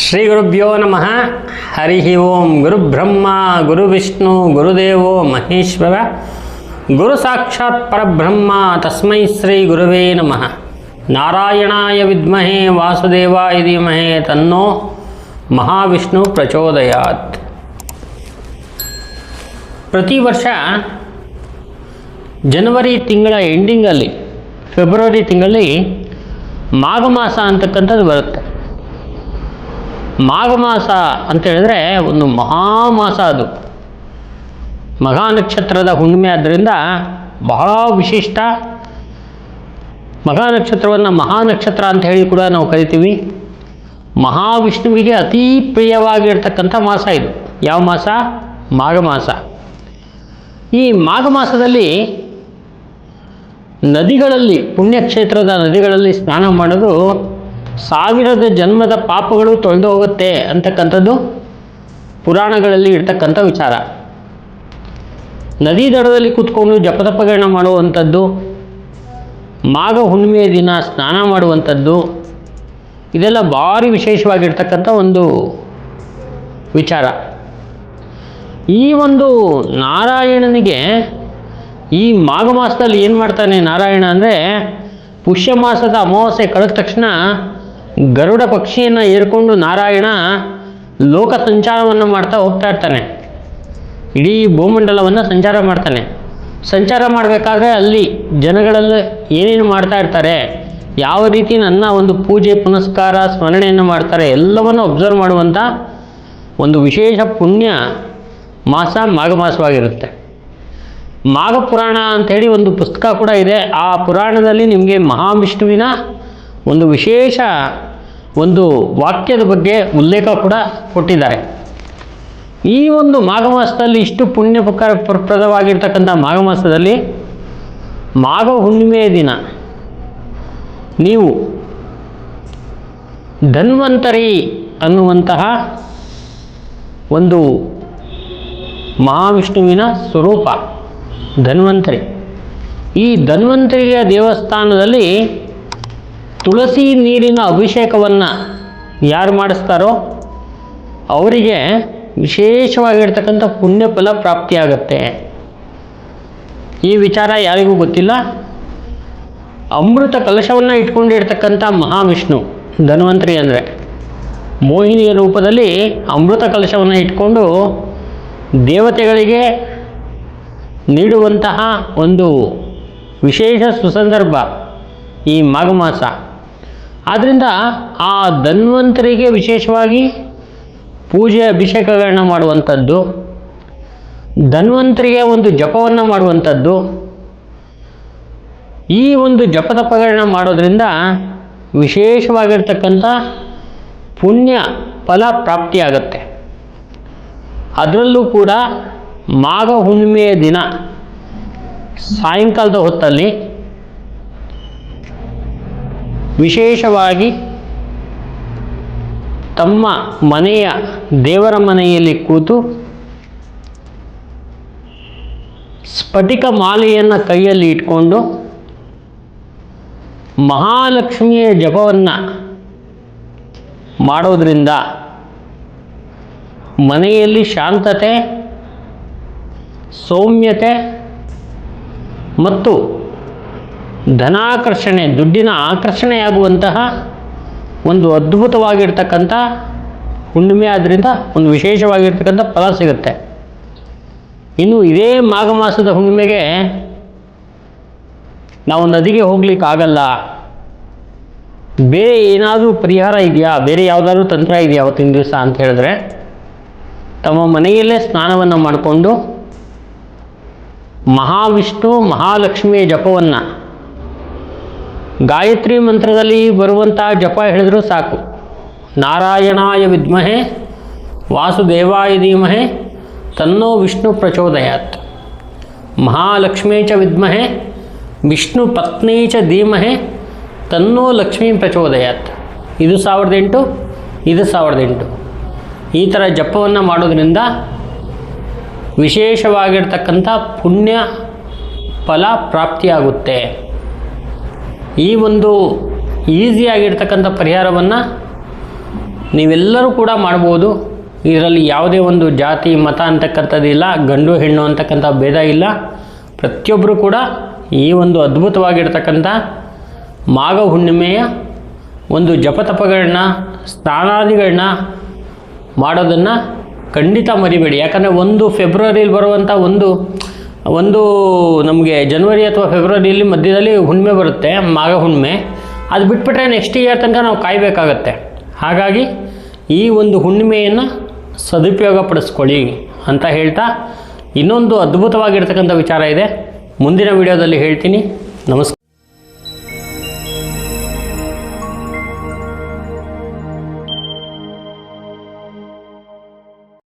ಶ್ರೀ ಗುರುಭ್ಯೋ ನಮಃ. ಹರಿ ಓಂ. ಗುರುಬ್ರಹ್ಮ ಗುರುವಿಷ್ಣು ಗುರುದೇವೋ ಮಹೇಶ್ವರ, ಗುರು ಸಾಕ್ಷಾತ್ ಪರಬ್ರಹ್ಮ ತಸ್ಮೈ ಶ್ರೀ ಗುರುವೇ ನಮಃ. ನಾರಾಯಣಾಯ ವಿದ್ಮಹೇ ವಾಸುದೇವಾಯ ಧೀಮಹಿ ತನ್ನೋ ಮಹಾವಿಷ್ಣು ಪ್ರಚೋದಯಾತ್. ಪ್ರತಿ ವರ್ಷ ಜನವರಿ ತಿಂಗಳ ಎಂಡಿಂಗಲ್ಲಿ, ಫೆಬ್ರವರಿ ತಿಂಗಳಲ್ಲಿ ಮಾಘ ಮಾಸ ಅಂತಕ್ಕಂಥದ್ದು ಬರುತ್ತೆ. ಮಾಘ ಮಾಸ ಅಂತ ಹೇಳಿದ್ರೆ ಒಂದು ಮಹಾಮಾಸ. ಅದು ಮಘಾ ನಕ್ಷತ್ರದ ಹುಣ್ಣಿಮೆ ಆದ್ದರಿಂದ ಬಹಳ ವಿಶಿಷ್ಟ. ಮಘಾ ನಕ್ಷತ್ರವನ್ನು ಮಹಾನಕ್ಷತ್ರ ಅಂತ ಹೇಳಿ ಕೂಡ ನಾವು ಕರಿತೀವಿ. ಮಹಾವಿಷ್ಣುವಿಗೆ ಅತೀ ಪ್ರಿಯವಾಗಿರ್ತಕ್ಕಂಥ ಮಾಸ ಇದು. ಯಾವ ಮಾಸ? ಮಾಘ ಮಾಸ. ಈ ಮಾಘ ಮಾಸದಲ್ಲಿ ನದಿಗಳಲ್ಲಿ, ಪುಣ್ಯಕ್ಷೇತ್ರದ ನದಿಗಳಲ್ಲಿ ಸ್ನಾನ ಮಾಡೋದು ಸಾವಿರದ ಜನ್ಮದ ಪಾಪಗಳು ತೊಳೆದು ಹೋಗುತ್ತೆ ಅಂತಕ್ಕಂಥದ್ದು ಪುರಾಣಗಳಲ್ಲಿ ಇರ್ತಕ್ಕಂಥ ವಿಚಾರ. ನದಿ ದಡದಲ್ಲಿ ಕೂತ್ಕೊಂಡು ಜಪತಪಗಳನ್ನ ಮಾಡುವಂಥದ್ದು, ಮಾಘ ಹುಣ್ಣಿಮೆಯ ದಿನ ಸ್ನಾನ ಮಾಡುವಂಥದ್ದು, ಇದೆಲ್ಲ ಭಾರಿ ವಿಶೇಷವಾಗಿರ್ತಕ್ಕಂಥ ಒಂದು ವಿಚಾರ. ಈ ಒಂದು ನಾರಾಯಣನಿಗೆ ಈ ಮಾಘ ಮಾಸದಲ್ಲಿ ಏನು ಮಾಡ್ತಾನೆ ನಾರಾಯಣ ಅಂದರೆ, ಪುಷ್ಯ ಮಾಸದ ಅಮಾವಾಸ್ಯೆ ಕಳೆದ ತಕ್ಷಣ ಗರುಡ ಪಕ್ಷಿಯನ್ನು ಏರ್ಕೊಂಡು ನಾರಾಯಣ ಲೋಕ ಸಂಚಾರವನ್ನು ಮಾಡ್ತಾ ಹೋಗ್ತಾ ಇರ್ತಾನೆ. ಇಡೀ ಭೂಮಂಡಲವನ್ನು ಸಂಚಾರ ಮಾಡ್ತಾನೆ. ಸಂಚಾರ ಮಾಡಬೇಕಾದ್ರೆ ಅಲ್ಲಿ ಜನಗಳೆಲ್ಲ ಏನೇನು ಮಾಡ್ತಾ ಇರ್ತಾರೆ, ಯಾವ ರೀತಿ ನನ್ನ ಒಂದು ಪೂಜೆ ಪುನಸ್ಕಾರ ಸ್ಮರಣೆಯನ್ನು ಮಾಡ್ತಾರೆ, ಎಲ್ಲವನ್ನು ಅಬ್ಸರ್ವ್ ಮಾಡುವಂಥ ಒಂದು ವಿಶೇಷ ಪುಣ್ಯ ಮಾಸ ಮಾಘ ಮಾಸವಾಗಿರುತ್ತೆ. ಮಾಘ ಪುರಾಣ ಅಂಥೇಳಿ ಒಂದು ಪುಸ್ತಕ ಕೂಡ ಇದೆ. ಆ ಪುರಾಣದಲ್ಲಿ ನಿಮಗೆ ಮಹಾವಿಷ್ಣುವಿನ ಒಂದು ವಿಶೇಷ ಒಂದು ವಾಕ್ಯದ ಬಗ್ಗೆ ಉಲ್ಲೇಖ ಕೂಡ ಕೊಟ್ಟಿದ್ದಾರೆ. ಈ ಒಂದು ಮಾಘ ಮಾಸದಲ್ಲಿ ಇಷ್ಟು ಪ್ರದವಾಗಿರ್ತಕ್ಕಂಥ ಮಾಘ ಮಾಸದಲ್ಲಿ ಮಾಘ ಹುಣ್ಣಿಮೆಯ ದಿನ ನೀವು ಧನ್ವಂತರಿ ಅನ್ನುವಂತಹ ಒಂದು ಮಹಾವಿಷ್ಣುವಿನ ಸ್ವರೂಪ ಧನ್ವಂತರಿ. ಈ ಧನ್ವಂತರಿಯ ದೇವಸ್ಥಾನದಲ್ಲಿ ತುಳಸಿ ನೀರಿನ ಅಭಿಷೇಕವನ್ನು ಯಾರು ಮಾಡಿಸ್ತಾರೋ ಅವರಿಗೆ ವಿಶೇಷವಾಗಿರ್ತಕ್ಕಂಥ ಪುಣ್ಯ ಫಲ ಪ್ರಾಪ್ತಿಯಾಗತ್ತೆ. ಈ ವಿಚಾರ ಯಾರಿಗೂ ಗೊತ್ತಿಲ್ಲ. ಅಮೃತ ಕಲಶವನ್ನು ಇಟ್ಕೊಂಡಿರ್ತಕ್ಕಂಥ ಮಹಾವಿಷ್ಣು ಧನ್ವಂತರಿ ಅಂದರೆ, ಮೋಹಿನಿಯ ರೂಪದಲ್ಲಿ ಅಮೃತ ಕಲಶವನ್ನು ಇಟ್ಕೊಂಡು ದೇವತೆಗಳಿಗೆ ನೀಡುವಂತಹ ಒಂದು ವಿಶೇಷ ಸುಸಂದರ್ಭ ಈ ಮಾಘ ಮಾಸ. ಆದ್ದರಿಂದ ಆ ಧನ್ವಂತರಿಗೆ ವಿಶೇಷವಾಗಿ ಪೂಜೆ ಅಭಿಷೇಕಗಳನ್ನ ಮಾಡುವಂಥದ್ದು, ಧನ್ವಂತರಿಗೆ ಒಂದು ಜಪವನ್ನು ಮಾಡುವಂಥದ್ದು, ಈ ಒಂದು ಜಪತಪಗಳನ್ನ ಮಾಡೋದ್ರಿಂದ ವಿಶೇಷವಾಗಿರ್ತಕ್ಕಂಥ ಪುಣ್ಯ ಫಲ ಪ್ರಾಪ್ತಿಯಾಗತ್ತೆ. ಅದರಲ್ಲೂ ಕೂಡ ಮಾಘ ಹುಣ್ಣಿಮೆಯ ದಿನ ಸಾಯಂಕಾಲದ ಹೊತ್ತಲ್ಲಿ ವಿಶೇಷವಾಗಿ ತಮ್ಮ ಮನೆಯ ದೇವರ ಮನೆಯಲ್ಲಿ ಕೂತು ಸ್ಫಟಿಕ ಮಾಲೆಯನ್ನು ಕೈಯಲ್ಲಿ ಇಟ್ಕೊಂಡು ಮಹಾಲಕ್ಷ್ಮಿಯ ಜಪವನ್ನು ಮಾಡೋದ್ರಿಂದ ಮನೆಯಲ್ಲಿ ಶಾಂತತೆ, ಸೌಮ್ಯತೆ ಮತ್ತು ಧನಾಕರ್ಷಣೆ, ದುಡ್ಡಿನ ಆಕರ್ಷಣೆಯಾಗುವಂತಹ ಒಂದು ಅದ್ಭುತವಾಗಿರ್ತಕ್ಕಂಥ ಹುಣ್ಣಿಮೆ. ಆದ್ದರಿಂದ ಒಂದು ವಿಶೇಷವಾಗಿರ್ತಕ್ಕಂಥ ಫಲ ಸಿಗುತ್ತೆ. ಇನ್ನು ಇದೇ ಮಾಘ ಮಾಸದ ಹುಣ್ಣಿಮೆಗೆ ನಾವು ನದಿಗೆ ಹೋಗ್ಲಿಕ್ಕಾಗಲ್ಲ, ಬೇರೆ ಏನಾದರೂ ಪರಿಹಾರ ಇದೆಯಾ, ಬೇರೆ ಯಾವುದಾದ್ರೂ ತಂತ್ರ ಇದೆಯಾ ಅವತ್ತಿನ ದಿವಸ ಅಂತ ಹೇಳಿದ್ರೆ, ತಮ್ಮ ಮನೆಯಲ್ಲೇ ಸ್ನಾನವನ್ನು ಮಾಡಿಕೊಂಡು ಮಹಾವಿಷ್ಣು ಮಹಾಲಕ್ಷ್ಮಿಯ ಜಪವನ್ನು, ಗಾಯತ್ರಿ ಮಂತ್ರದಲ್ಲಿ ಬರುವಂಥ ಜಪ ಹೇಳಿದರೂ ಸಾಕು. ನಾರಾಯಣಾಯ ವಿದ್ಮಹೇ ವಾಸುದೇವಾಯ ಧೀಮಹಿ ತನ್ನೋ ವಿಷ್ಣು ಪ್ರಚೋದಯಾತ್. ಮಹಾಲಕ್ಷ್ಮೀ ಚ ವಿದ್ಮಹೇ ವಿಷ್ಣು ಪತ್ನಿ ಚ ಧೀಮಹಿ ತನ್ನೋ ಲಕ್ಷ್ಮೀ ಪ್ರಚೋದಯಾತ್. ಇದು 1008, ಇದು 1008. ಈ ಥರ ಜಪವನ್ನು ಮಾಡೋದ್ರಿಂದ ವಿಶೇಷವಾಗಿರ್ತಕ್ಕಂಥ ಪುಣ್ಯ ಫಲ ಪ್ರಾಪ್ತಿಯಾಗುತ್ತೆ. ಈ ಒಂದು ಈಸಿಯಾಗಿರ್ತಕ್ಕಂಥ ಪರಿಹಾರವನ್ನು ನೀವೆಲ್ಲರೂ ಕೂಡ ಮಾಡ್ಬೋದು. ಇದರಲ್ಲಿ ಯಾವುದೇ ಒಂದು ಜಾತಿ ಮತ ಅಂತಕ್ಕಂಥದ್ದಿಲ್ಲ, ಗಂಡು ಹೆಣ್ಣು ಅಂತಕ್ಕಂಥ ಭೇದ ಇಲ್ಲ. ಪ್ರತಿಯೊಬ್ಬರು ಕೂಡ ಈ ಒಂದು ಅದ್ಭುತವಾಗಿರ್ತಕ್ಕಂಥ ಮಾಘ ಹುಣ್ಣಿಮೆಯ ಒಂದು ಜಪತಪಗಳನ್ನ ಸ್ನಾನಾದಿಗಳನ್ನ ಮಾಡೋದನ್ನು ಖಂಡಿತ ಮರಿಬೇಡಿ. ಯಾಕಂದರೆ 1 ಫೆಬ್ರವರಿಲಿ ಬರುವಂಥ ಒಂದು ನಮಗೆ ಜನವರಿ ಅಥವಾ ಫೆಬ್ರವರಿಯಲ್ಲಿ ಮಧ್ಯದಲ್ಲಿ ಹುಣ್ಣಿಮೆ ಬರುತ್ತೆ, ಮಾಘ ಹುಣ್ಣಿಮೆ. ಅದು ಬಿಟ್ಬಿಟ್ರೆ ನೆಕ್ಸ್ಟ್ ಇಯರ್ ತನಕ ನಾವು ಕಾಯಬೇಕಾಗತ್ತೆ. ಹಾಗಾಗಿ ಈ ಒಂದು ಹುಣ್ಣಿಮೆಯನ್ನು ಸದುಪಯೋಗ ಪಡಿಸ್ಕೊಳ್ಳಿ ಅಂತ ಹೇಳ್ತಾ, ಇನ್ನೊಂದು ಅದ್ಭುತವಾಗಿರ್ತಕ್ಕಂಥ ವಿಚಾರ ಇದೆ, ಮುಂದಿನ ವಿಡಿಯೋದಲ್ಲಿ ಹೇಳ್ತೀನಿ. ನಮಸ್ಕಾರ.